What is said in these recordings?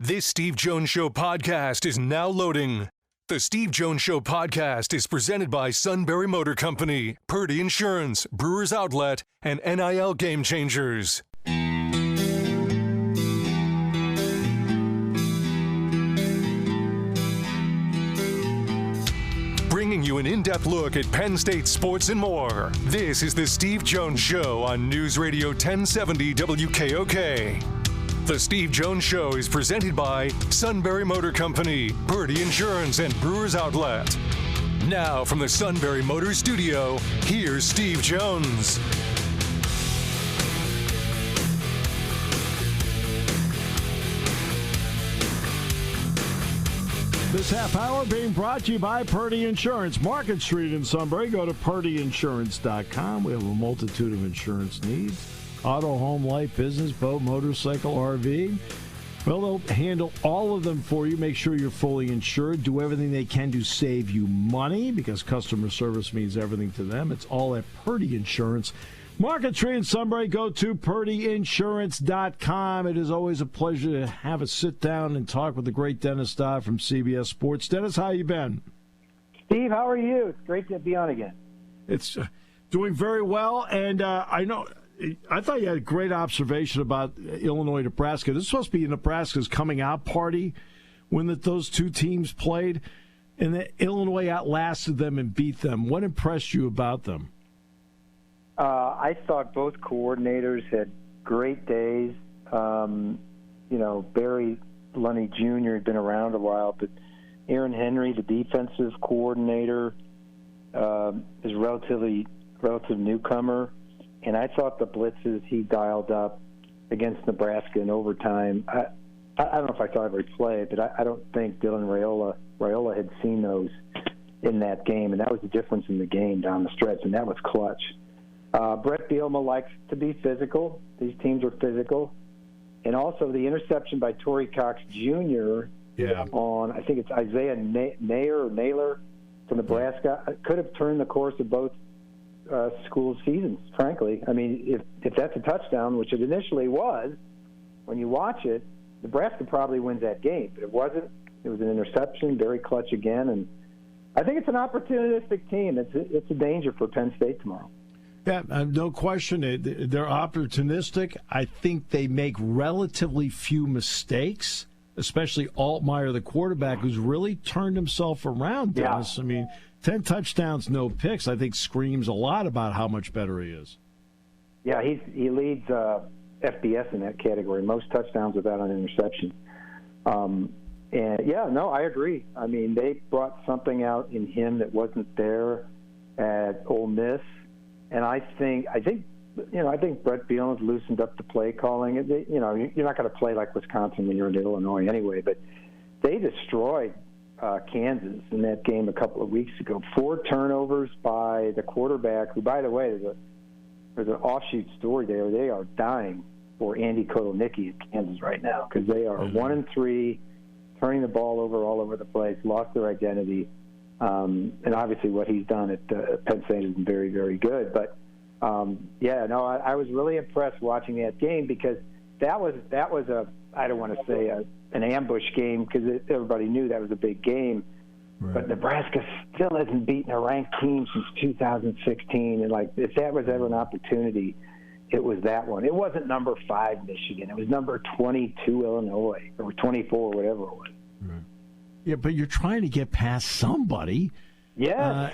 This Steve Jones Show podcast is now loading. The Steve Jones Show podcast is presented by Sunbury Motor Company, Purdy Insurance, Brewers Outlet, and NIL Game Changers. Bringing you an in-depth look at Penn State sports and more. This is the Steve Jones Show on News Radio 1070 WKOK. The Steve Jones Show is presented by Sunbury Motor Company, Purdy Insurance, and Brewers Outlet. Now from the Sunbury Motor Studio, here's Steve Jones. This half hour being brought to you by Purdy Insurance. Market Street in Sunbury. Go to purdyinsurance.com. We have a multitude of insurance needs. Auto, home, life, business, boat, motorcycle, RV. Well, they'll handle all of them for you. Make sure you're fully insured. Do everything they can to save you money because customer service means everything to them. It's all at Purdy Insurance. Market Street in Sunbury. Go to purdyinsurance.com. It is always a pleasure to have a sit down and talk with the great Dennis Dodd from CBS Sports. Dennis, how you been? Steve, how are you? It's great to be on again. It's doing very well, and I thought you had a great observation about Illinois-Nebraska. This is supposed to be Nebraska's coming out party when those two teams played, and that Illinois outlasted them and beat them. What impressed you about them? I thought both coordinators had great days. Barry Lunny Jr. had been around a while, but Aaron Henry, the defensive coordinator, is a relative newcomer. And I thought the blitzes he dialed up against Nebraska in overtime, I don't know if I saw every play, but I don't think Dylan Raiola had seen those in that game, and that was the difference in the game down the stretch, and that was clutch. Brett Bielema likes to be physical. These teams are physical. And also the interception by Torrey Cox Jr. On, I think it's Isaiah Naylor from Nebraska, could have turned the course of both school seasons, frankly. I mean, if that's a touchdown, which it initially was, when you watch it, Nebraska probably wins that game. But it wasn't. It was an interception, very clutch again. And I think it's an opportunistic team. It's a danger for Penn State tomorrow. Yeah, no question. They're opportunistic. I think they make relatively few mistakes, especially Altmaier, the quarterback, who's really turned himself around, Dennis. Yeah. I mean, 10 touchdowns, no picks, I think screams a lot about how much better he is. Yeah, he leads FBS in that category, most touchdowns without an interception. I agree. I mean, they brought something out in him that wasn't there at Ole Miss. And I think Brett Bielema's loosened up the play calling. You're not going to play like Wisconsin when you're in Illinois anyway. But they destroyed Kansas in that game a couple of weeks ago. 4 turnovers by the quarterback, who, by the way, there's an offshoot story there. They are dying for Andy Kotelnicki in Kansas right now because they are 1-3, turning the ball over all over the place, lost their identity. And obviously what he's done at Penn State has been very, very good. But, I was really impressed watching that game because that was I don't want to say an ambush game because everybody knew that was a big game. Right. But Nebraska still hasn't beaten a ranked team since 2016. And, if that was ever an opportunity, it was that one. It wasn't number 5 Michigan. It was number 22 Illinois or 24, whatever it was. Right. Yeah, but you're trying to get past somebody. Yeah.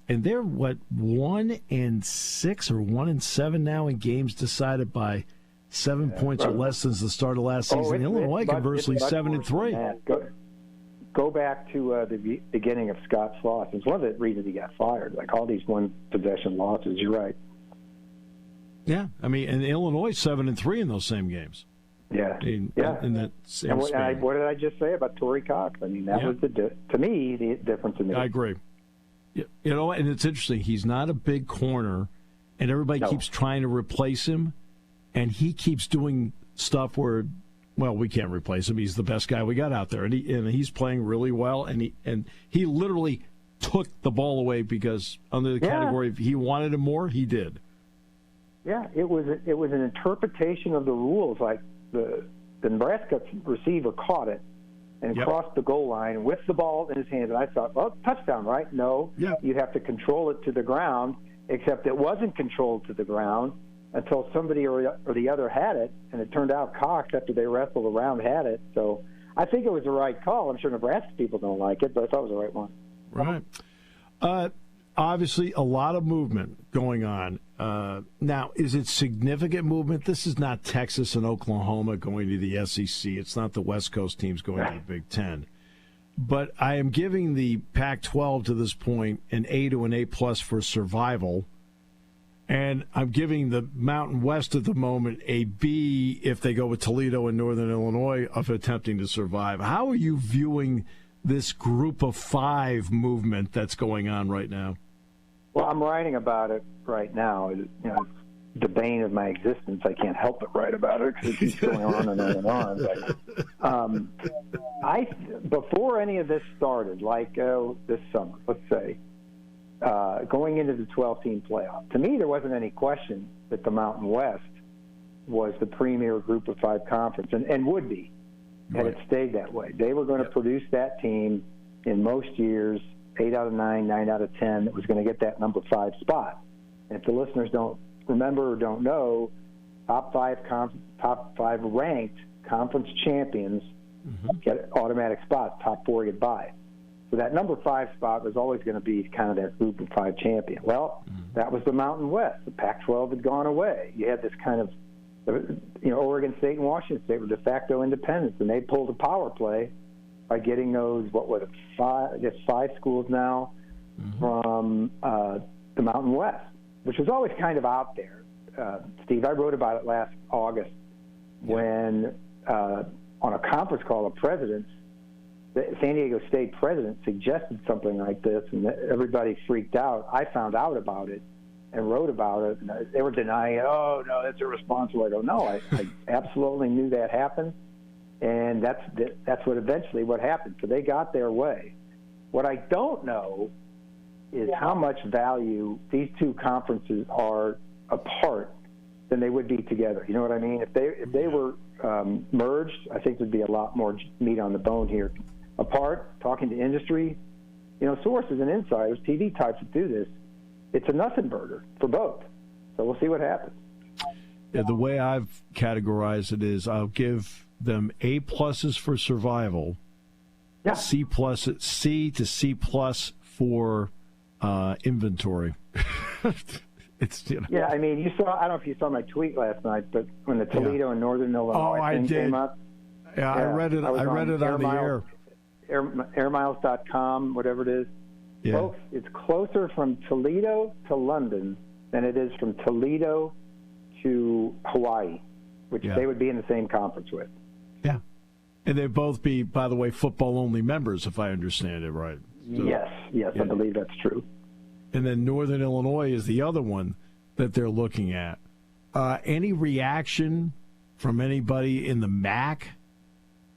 And they're, 1-6 or 1-7 now in games decided by 7 points or less since the start of last season. Illinois, conversely, 7-3. Go back to the beginning of Scott's loss. It's one of the reasons he got fired. All these one-possession losses, you're right. Yeah, I mean, and Illinois 7-3 in those same games. Yeah, in that same and what did I just say about Torrey Cox? I mean, that was to me the difference in the. I agree. And it's interesting. He's not a big corner, and everybody keeps trying to replace him, and he keeps doing stuff where, we can't replace him. He's the best guy we got out there, and he's playing really well. And he literally took the ball away because under the category if he wanted him more, he did. Yeah, it was an interpretation of the rules. Like the the Nebraska receiver caught it and crossed the goal line with the ball in his hands. And I thought, well, touchdown, right? No, you have to control it to the ground, except it wasn't controlled to the ground until somebody or the other had it, and it turned out Cox, after they wrestled around, had it. So I think it was the right call. I'm sure Nebraska people don't like it, but I thought it was the right one. Right. Obviously, a lot of movement going on. Now, is it significant movement? This is not Texas and Oklahoma going to the SEC. It's not the West Coast teams going to the Big Ten. But I am giving the Pac-12 to this point an A to an A+ for survival. And I'm giving the Mountain West at the moment a B if they go with Toledo and Northern Illinois of attempting to survive. How are you viewing this group of 5 movement that's going on right now? Well, I'm writing about it right now. It's the bane of my existence. I can't help but write about it because it keeps going on and on and on. But before any of this started, like this summer, let's say, going into the 12-team playoff, to me there wasn't any question that the Mountain West was the premier group of 5 conference and would be had it stayed that way. They were going to produce that team in most years, 8 out of 9, 9 out of 10, that was going to get that number 5 spot. And if the listeners don't remember or don't know, top 5 ranked conference champions get automatic spots, top 4 get by. So that number 5 spot was always going to be kind of that group of 5 champion. Well, that was the Mountain West. The Pac-12 had gone away. You had this kind of, Oregon State and Washington State were de facto independents, and they pulled a power play by getting those, 5 schools now from the Mountain West, which was always kind of out there. Steve, I wrote about it last August when on a conference call of presidents, the San Diego State president suggested something like this, and everybody freaked out. I found out about it and wrote about it, and they were denying it. Oh, no, that's irresponsible. I go, no, I absolutely knew that happened, and that's what happened. So they got their way. What I don't know is how much value these 2 conferences are apart than they would be together. You know what I mean? If they were merged, I think there'd be a lot more meat on the bone here. Apart, talking to industry, sources and insiders, TV types that do this, it's a nothing burger for both. So we'll see what happens. Yeah, the way I've categorized it is I'll give them A+ for survival, C to C+ for inventory. Yeah, I mean, you saw. I don't know if you saw my tweet last night, but when the Toledo and Northern Illinois thing came up. Yeah, I read it. I read it on the air. Airmiles.com, whatever it is. Yeah. Folks, it's closer from Toledo to London than it is from Toledo to Hawaii, which they would be in the same conference with. Yeah. And they'd both be, by the way, football-only members, if I understand it right. So, yes, I believe that's true. And then Northern Illinois is the other one that they're looking at. Any reaction from anybody in the MAC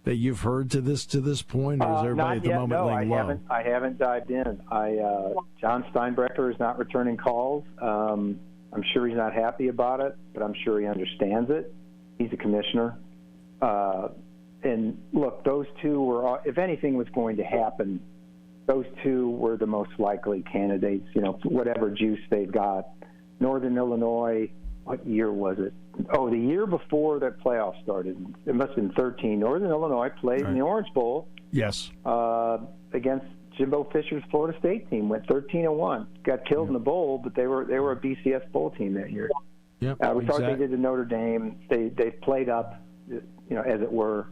that you've heard to this point, or is everybody at the moment laying low? I haven't dived in. John Steinbrecher is not returning calls. I'm sure he's not happy about it, but I'm sure he understands it. He's a commissioner. And look, those 2 were, if anything was going to happen, those 2 were the most likely candidates, whatever juice they've got. Northern Illinois, what year was it? Oh, the year before that playoff started. It must have been 13. Northern Illinois played in the Orange Bowl. Yes. Against Jimbo Fisher's Florida State team. Went 13-1. Got killed in the bowl, but they were a BCS bowl team that year. Yep, we thought they did to Notre Dame. They played up, as it were.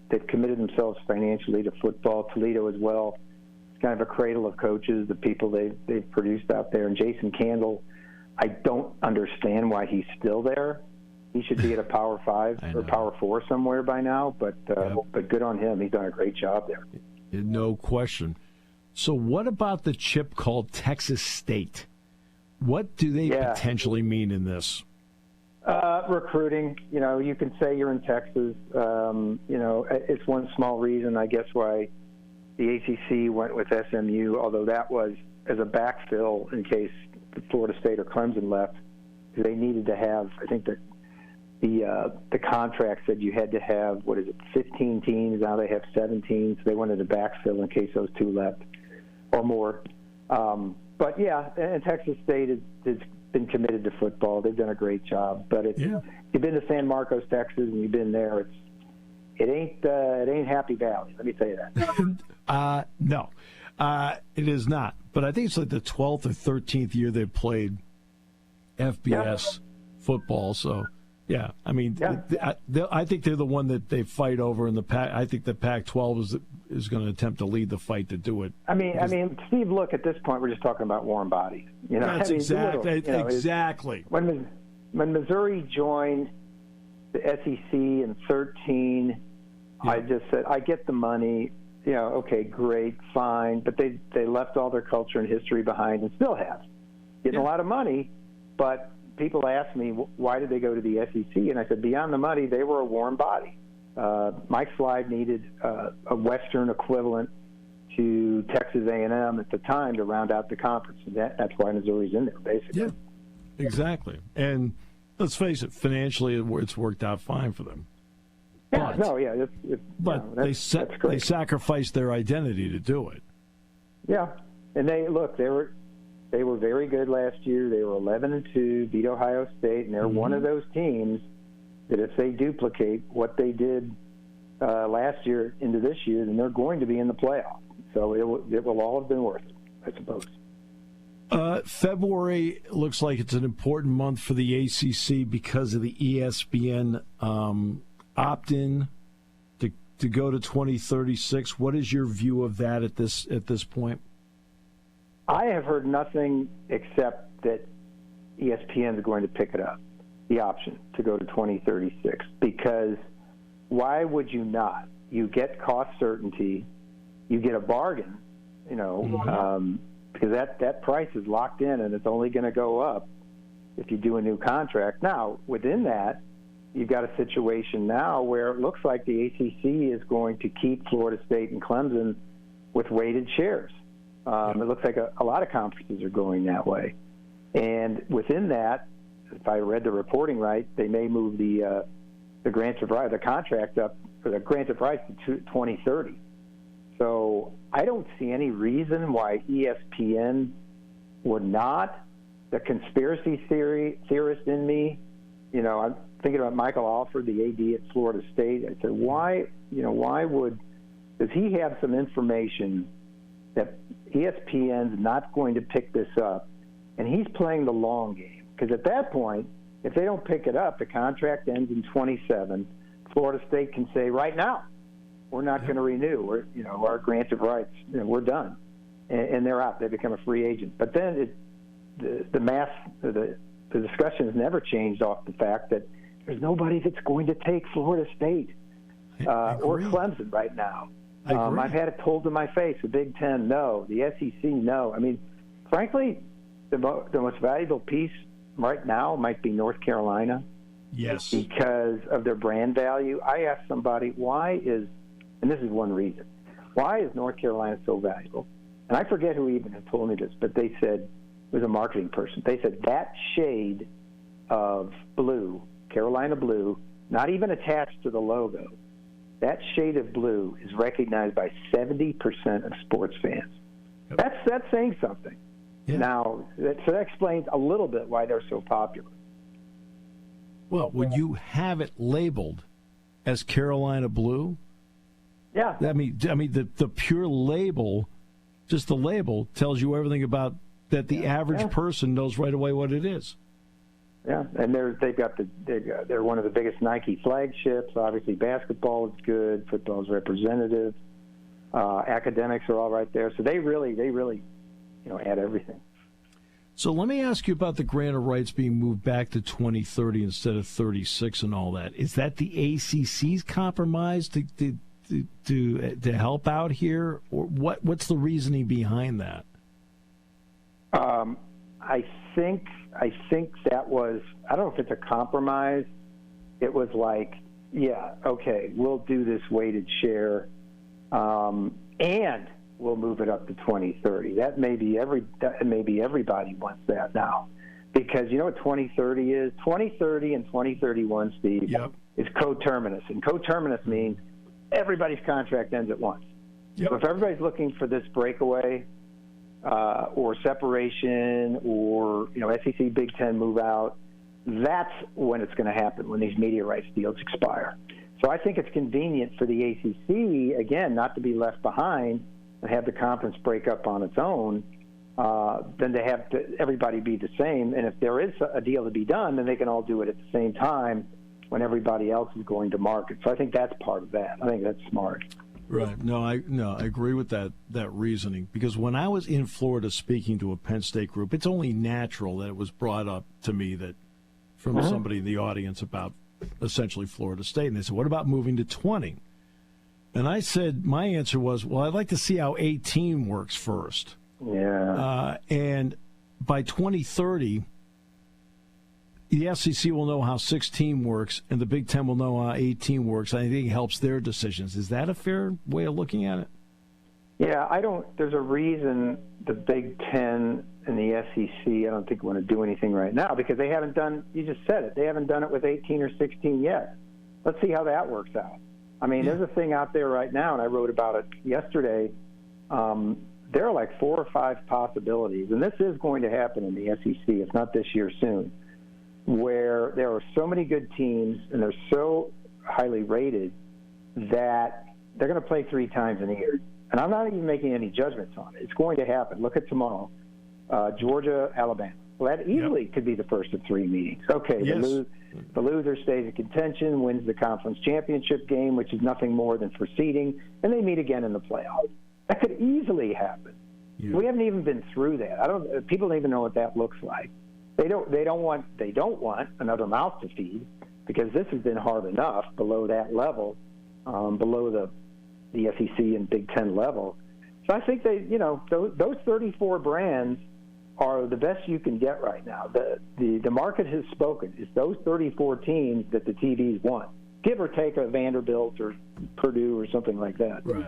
They've committed themselves financially to football. Toledo as well. It's kind of a cradle of coaches, the people they've produced out there. And Jason Candle, I don't understand why he's still there. He should be at a Power 5 or Power 4 somewhere by now, but good on him. He's done a great job there. No question. So what about the chip called Texas State? What do they potentially mean in this? Recruiting. You can say you're in Texas. It's one small reason, I guess, why the ACC went with SMU, although that was as a backfill in case Florida State or Clemson left. They needed to have, I think, the the contract said you had to have 15 teams. Now they have 17, so they wanted to backfill in case those two left or more. But yeah, and Texas State has been committed to football. They've done a great job. But you've been to San Marcos, Texas, and you've been there. It ain't Happy Valley. Let me tell you that. No, it is not. But I think it's like the 12th or 13th year they've played FBS football. So, yeah, I mean, I think they're the one that they fight over in the Pac. I think the Pac-12 is going to attempt to lead the fight to do it. I mean, Steve, look, at this point, we're just talking about warm bodies. That's exactly. When Missouri joined the SEC in 2013, I just said, I get the money. Okay, great, fine. But they left all their culture and history behind and still have. Getting a lot of money, but people ask me, why did they go to the SEC? And I said, beyond the money, they were a warm body. Mike Slide needed a Western equivalent to Texas A&M at the time to round out the conference. And that's why Missouri's in there, basically. Yeah, exactly. And let's face it, financially, it's worked out fine for them. They sacrificed their identity to do it. Yeah, and they were very good last year. They were 11-2, beat Ohio State, and they're one of those teams that if they duplicate what they did last year into this year, then they're going to be in the playoffs. So it will all have been worth it, I suppose. February looks like it's an important month for the ACC because of the ESPN opt-in to go to 2036. What is your view of that at this point? I have heard nothing except that ESPN is going to pick it up, the option to go to 2036, because why would you not? You get cost certainty, you get a bargain, because that price is locked in and it's only going to go up if you do a new contract. Now, within that, you've got a situation now where it looks like the ACC is going to keep Florida State and Clemson with weighted shares. It looks like a lot of conferences are going that way. And within that, if I read the reporting right, they may move the grant of right, the contract up, for the grant of rights to 2030. So I don't see any reason why ESPN would not. The conspiracy theorist in me, I'm thinking about Michael Alford, the AD at Florida State. I said, why does he have some information that ESPN's not going to pick this up, and he's playing the long game? Because at that point, if they don't pick it up, the contract ends in 27. Florida State can say, right now, we're not going to renew. We're, our grant of rights, we're done, and they're out. They become a free agent. But then the discussion has never changed off the fact that there's nobody that's going to take Florida State or Clemson right now. I've had it told to my face, the Big Ten, no. The SEC, no. I mean, frankly, the most valuable piece right now might be North Carolina. Yes. Because of their brand value. I asked somebody, and this is one reason, why is North Carolina so valuable? And I forget who even had told me this, but they said, it was a marketing person, they said that shade of blue, Carolina blue, not even attached to the logo, that shade of blue is recognized by 70% of sports fans. Yep. That's saying something. Yeah. Now, so that explains a little bit why they're so popular. Well, when you have it labeled as Carolina blue, yeah. I mean the pure label, just the label tells you everything about that. The average person knows right away what it is. Yeah, and they're one of the biggest Nike flagships. Obviously, basketball is good, football is representative, academics are all right there. So they really, add everything. So let me ask you about the grant of rights being moved back to 2030 instead of 36 and all that. Is that the ACC's compromise to help out here, or what's the reasoning behind that? I think that was, I don't know if it's a compromise. It was like, yeah, okay, we'll do this weighted share, and we'll move it up to 2030. Maybe everybody wants that now, because you know what 2030 is? 2030 and 2031, Steve, is coterminous. And coterminous means everybody's contract ends at once. Yep. So if everybody's looking for this breakaway or separation or, SEC, Big Ten move out, that's when it's going to happen, when these media rights deals expire. So I think it's convenient for the ACC, again, not to be left behind and have the conference break up on its own, than to have everybody be the same. And if there is a deal to be done, then they can all do it at the same time when everybody else is going to market. So I think that's part of that. I think that's smart. Right. No, I agree with that reasoning, because when I was in Florida speaking to a Penn State group, it's only natural that it was brought up to me that from somebody in the audience about essentially Florida State. And they said, what about moving to 20? And I said, my answer was, well, I'd like to see how 18 works first. Yeah. And by 2030, the SEC will know how 16 works, and the Big Ten will know how 18 works. I think it helps their decisions. Is that a fair way of looking at it? Yeah, there's a reason the Big Ten and the SEC, I don't think want to do anything right now, because they haven't done, you just said it, they haven't done it with 18 or 16 yet. Let's see how that works out. I mean, there's a thing out there right now, and I wrote about it yesterday. There are like 4 or 5 possibilities, and this is going to happen in the SEC, if not this year, soon, where there are so many good teams and they're so highly rated that they're going to play 3 times in a year. And I'm not even making any judgments on it. It's going to happen. Look at tomorrow, Georgia, Alabama. Well, that easily could be the first of 3 meetings. Okay, the loser stays in contention, wins the conference championship game, which is nothing more than for seeding, and they meet again in the playoffs. That could easily happen. Yeah. We haven't even been through that. People don't even know what that looks like. They don't want another mouth to feed, because this has been hard enough below that level, below the SEC and Big Ten level. So I think those 34 brands are the best you can get right now. The market has spoken. It's those 34 teams that the TVs want, give or take a Vanderbilt or Purdue or something like that. Right.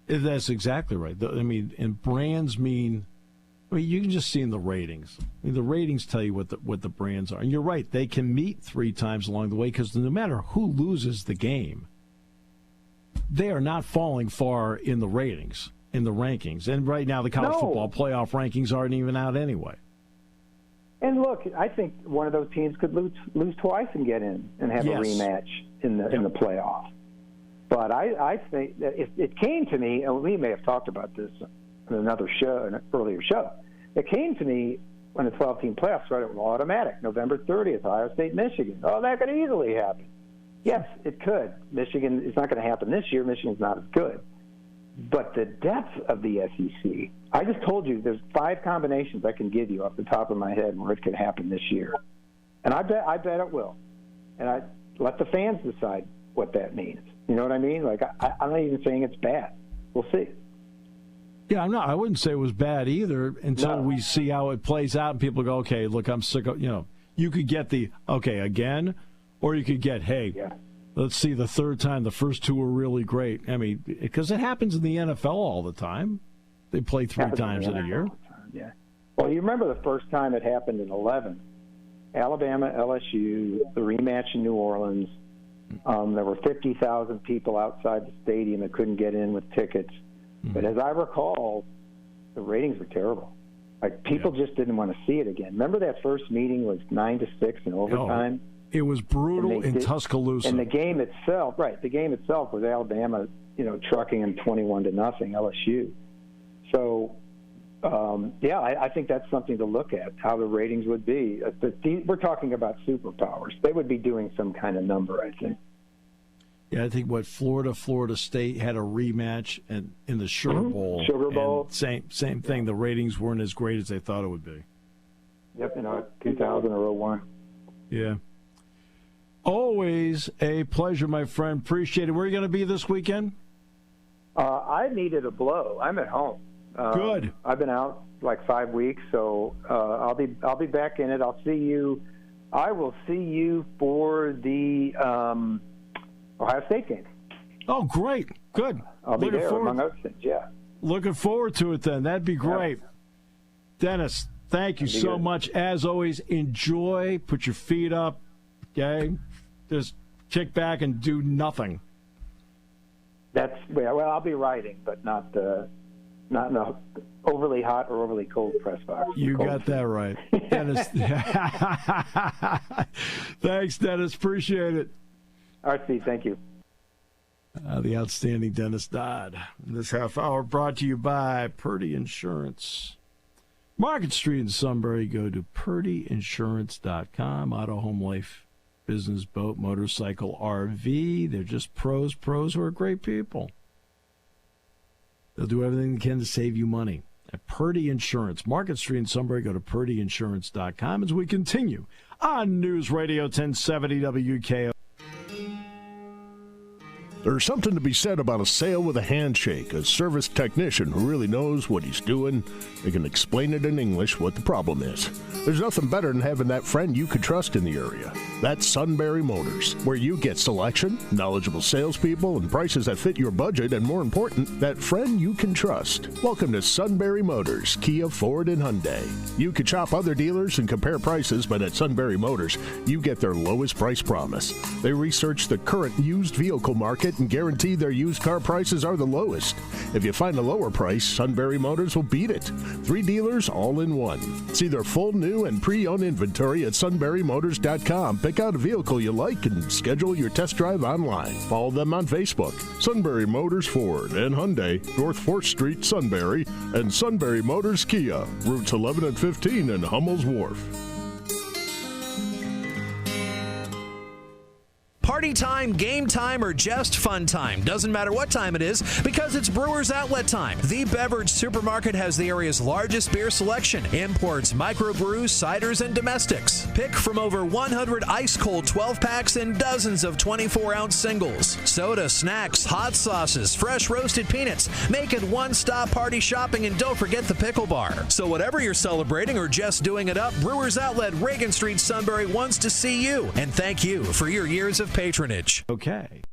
That's exactly right. And brands mean. You can just see in the ratings. The ratings tell you what the brands are. And you're right, they can meet 3 times along the way, because no matter who loses the game, they are not falling far in the ratings, in the rankings. And right now the college football playoff rankings aren't even out anyway. And look, I think one of those teams could lose twice and get in and have a rematch in the playoff. But I think that it came to me, and we may have talked about this in another show, an earlier show. It came to me when the 12-team playoffs started, with automatic, November 30th, Ohio State, Michigan. Oh, that could easily happen. Yes, it could. Michigan, it's not going to happen this year. Michigan's not as good. But the depth of the SEC, I just told you there's 5 combinations I can give you off the top of my head where it could happen this year. And I bet it will. And I let the fans decide what that means. You know what I mean? Like, I'm not even saying it's bad. We'll see. Yeah, I wouldn't say it was bad either until we see how it plays out and people go, okay, look, I'm sick of, you could get the, okay, again, or you could get, hey, let's see the third time. The first 2 were really great. I mean, because it happens in the NFL all the time. They play 3 times in a year. Yeah. Well, you remember the first time it happened in 11. Alabama, LSU, the rematch in New Orleans. There were 50,000 people outside the stadium that couldn't get in with tickets. But as I recall, the ratings were terrible. Like, people just didn't want to see it again. Remember that first meeting was 9-6 in overtime? It was brutal in Tuscaloosa. And the game itself, was Alabama, trucking them 21-0 LSU. So, I think that's something to look at, how the ratings would be. We're talking about superpowers. They would be doing some kind of number, I think. Yeah, I think Florida State had a rematch in the Sugar Bowl. Sugar Bowl. Same thing. The ratings weren't as great as they thought it would be. Yep, 2000 or 01. Yeah. Always a pleasure, my friend. Appreciate it. Where are you going to be this weekend? I needed a blow. I'm at home. Good. I've been out like 5 weeks, so I'll be back in it. I'll see you. I will see you for the Ohio State game. Oh, great. Good. I'll be there, among other things, yeah. Looking forward to it then. That'd be great. Yeah. Dennis, Thank you so much. As always, enjoy. Put your feet up, okay? Just kick back and do nothing. Well, I'll be writing, but not in a overly hot or overly cold press box. You got that right. Dennis. Thanks, Dennis. Appreciate it. RC, thank you. The outstanding Dennis Dodd. This half hour brought to you by Purdy Insurance. Market Street in Sunbury. Go to purdyinsurance.com. Auto, home, life, business, boat, motorcycle, RV. They're just pros who are great people. They'll do everything they can to save you money. At Purdy Insurance. Market Street in Sunbury. Go to purdyinsurance.com as we continue on News Radio 1070 WKO. There's something to be said about a sale with a handshake, a service technician who really knows what he's doing. They can explain it in English what the problem is. There's nothing better than having that friend you could trust in the area. That's Sunbury Motors, where you get selection, knowledgeable salespeople, and prices that fit your budget, and more important, that friend you can trust. Welcome to Sunbury Motors, Kia, Ford, and Hyundai. You could shop other dealers and compare prices, but at Sunbury Motors, you get their lowest price promise. They research the current used vehicle market and guarantee their used car prices are the lowest. If you find a lower price, Sunbury Motors will beat it. 3 dealers all in one. See their full new and pre-owned inventory at sunburymotors.com. Pick out a vehicle you like and schedule your test drive online. Follow them on Facebook. Sunbury Motors Ford and Hyundai, North 4th Street, Sunbury, and Sunbury Motors Kia, routes 11 and 15 in Hummel's Wharf. Party time, game time, or just fun time. Doesn't matter what time it is because it's Brewers Outlet time. The beverage supermarket has the area's largest beer selection. Imports, microbrews, ciders, and domestics. Pick from over 100 ice-cold 12-packs and dozens of 24-ounce singles. Soda, snacks, hot sauces, fresh roasted peanuts. Make it one-stop party shopping, and don't forget the pickle bar. So whatever you're celebrating or just doing it up, Brewers Outlet, Reagan Street, Sunbury wants to see you. And thank you for your years of patronage. Okay.